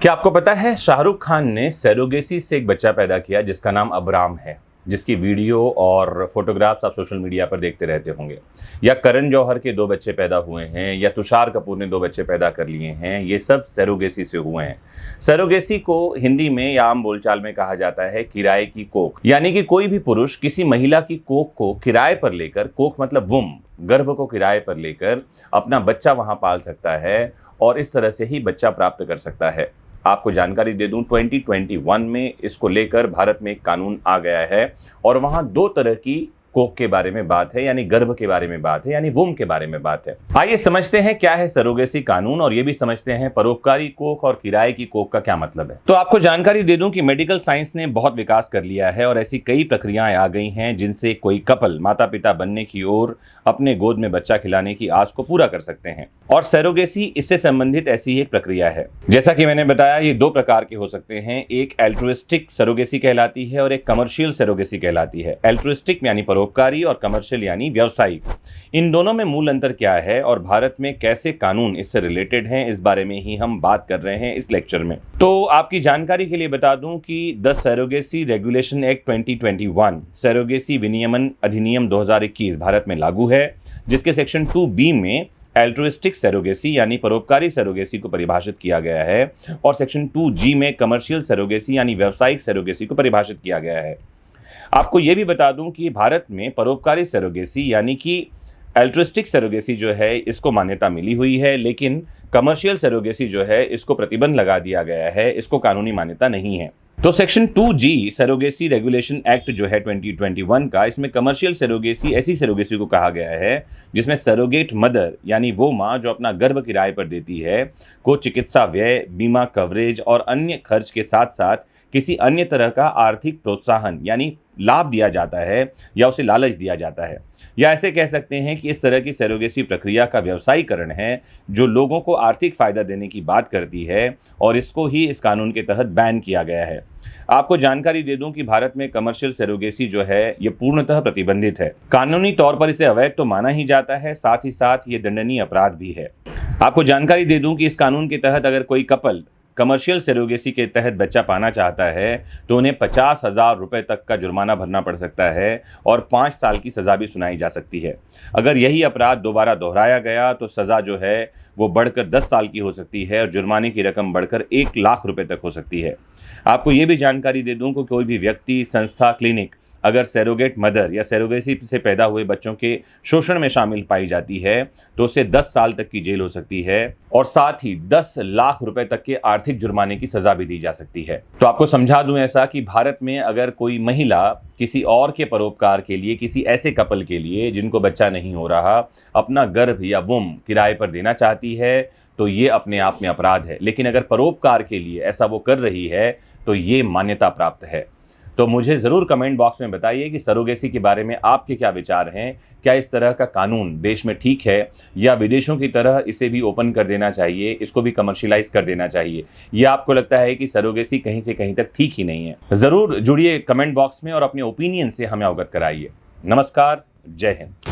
क्या आपको पता है शाहरुख खान ने सरोगेसी से एक बच्चा पैदा किया जिसका नाम अबराम है, जिसकी वीडियो और फोटोग्राफ्स आप सोशल मीडिया पर देखते रहते होंगे। या करण जौहर के 2 बच्चे पैदा हुए हैं, या तुषार कपूर ने 2 बच्चे पैदा कर लिए हैं। ये सब सरोगेसी से हुए हैं। सरोगेसी को हिंदी में या आम बोलचाल में कहा जाता है किराए की कोख, यानी कि कोई भी पुरुष किसी महिला की कोख को किराए पर लेकर, कोख मतलब वुम, गर्भ को किराए पर लेकर अपना बच्चा वहां पाल सकता है और इस तरह से ही बच्चा प्राप्त कर सकता है। आपको जानकारी दे दूं, 2021 में इसको लेकर भारत में एक कानून आ गया है और वहां 2 तरह की कोख के बारे में बात है, यानी गर्भ के बारे में बात है, यानी वुम के बारे में बात है। आइए समझते हैं क्या है सरोगेसी कानून और ये भी समझते हैं परोपकारी कोख और किराए की कोख का क्या मतलब है। तो आपको जानकारी दे दूं कि मेडिकल साइंस ने बहुत विकास कर लिया है और ऐसी कई प्रक्रियाएं आ गई हैं जिनसे कोई कपल माता पिता बनने की ओर अपने गोद में बच्चा खिलाने की आस को पूरा कर सकते हैं, और सरोगेसी इससे संबंधित ऐसी एक प्रक्रिया है। जैसा कि मैंने बताया, ये 2 प्रकार के हो सकते हैं। एक एल्ट्रुइस्टिक सरोगेसी कहलाती है और एक कमर्शियल सरोगेसी कहलाती है। एल्ट्रुइस्टिक यानी परोपकारी और कमर्शियल यानी व्यावसायिक। इन दोनों में मूल अंतर क्या है और भारत में कैसे कानून इससे रिलेटेड हैं, इस बारे में ही हम बात कर रहे हैं इस लेक्चर में। तो आपकी जानकारी के लिए बता दूं कि the surrogacy regulation act 2021, surrogacy विनियमन अधिनियम 2021 भारत में लागू है, जिसके सेक्शन 2B में एल्ट्रुइस्टिक सरोगेसी यानी परोपकारी सरोगेसी को परिभाषित किया गया है और सेक्शन 2G में कमर्शियल सरोगेसी यानी व्यावसायिक सरोगेसी को परिभाषित किया गया है। आपको यह भी बता दूं कि भारत में परोपकारी सरोगेसी यानी कि एल्ट्रुइस्टिक सरोगेसी जो है इसको मान्यता मिली हुई है, लेकिन कमर्शियल सरोगेसी जो है इसको प्रतिबंध लगा दिया गया है, इसको कानूनी मान्यता नहीं है। तो section 2G surrogacy regulation act जो है 2021 का, इसमें कमर्शियल सरोगेसी ऐसी सरोगेसी को कहा गया है जिसमें सरोगेट मदर यानी वो माँ जो अपना गर्भ किराए पर देती है को चिकित्सा व्यय, बीमा कवरेज और अन्य खर्च के साथ साथ किसी अन्य तरह का आर्थिक प्रोत्साहन यानी लाभ दिया जाता है या उसे लालच दिया जाता है। या ऐसे कह सकते हैं कि इस तरह की सरोगेसी प्रक्रिया का व्यवसायीकरण है जो लोगों को आर्थिक फायदा देने की बात करती है, और इसको ही इस कानून के तहत बैन किया गया है। आपको जानकारी दे दूं कि भारत में कमर्शियल सरोगेसी जो है ये पूर्णतः प्रतिबंधित है। कानूनी तौर पर इसे अवैध तो माना ही जाता है, साथ ही साथ ये दंडनीय अपराध भी है। आपको जानकारी दे दूं कि इस कानून के तहत अगर कोई कपल कमर्शियल सरोगेसी के तहत बच्चा पाना चाहता है तो उन्हें 50,000 रुपये तक का जुर्माना भरना पड़ सकता है और 5 साल की सज़ा भी सुनाई जा सकती है। अगर यही अपराध दोबारा दोहराया गया तो सज़ा जो है वो बढ़कर 10 साल की हो सकती है और जुर्माने की रकम बढ़कर 1 लाख रुपए तक हो सकती है। आपको ये भी जानकारी दे दूं कि कोई भी व्यक्ति, संस्था, क्लिनिक अगर सरोगेट मदर या सरोगेसी से पैदा हुए बच्चों के शोषण में शामिल पाई जाती है तो उसे 10 साल तक की जेल हो सकती है और साथ ही 10 लाख रुपए तक के आर्थिक जुर्माने की सजा भी दी जा सकती है। तो आपको समझा दूं ऐसा कि भारत में अगर कोई महिला किसी और के परोपकार के लिए, किसी ऐसे कपल के लिए जिनको बच्चा नहीं हो रहा, अपना गर्भ या वुम किराए पर देना चाहती है तो ये अपने आप में अपराध है। लेकिन अगर परोपकार के लिए ऐसा वो कर रही है तो ये मान्यता प्राप्त है। तो मुझे ज़रूर कमेंट बॉक्स में बताइए कि सरोगेसी के बारे में आपके क्या विचार हैं। क्या इस तरह का कानून देश में ठीक है या विदेशों की तरह इसे भी ओपन कर देना चाहिए, इसको भी कमर्शियलाइज कर देना चाहिए? या आपको लगता है कि सरोगेसी कहीं से कहीं तक ठीक ही नहीं है? ज़रूर जुड़िए कमेंट बॉक्स में और अपने ओपिनियन से हमें अवगत कराइए। नमस्कार, जय हिंद।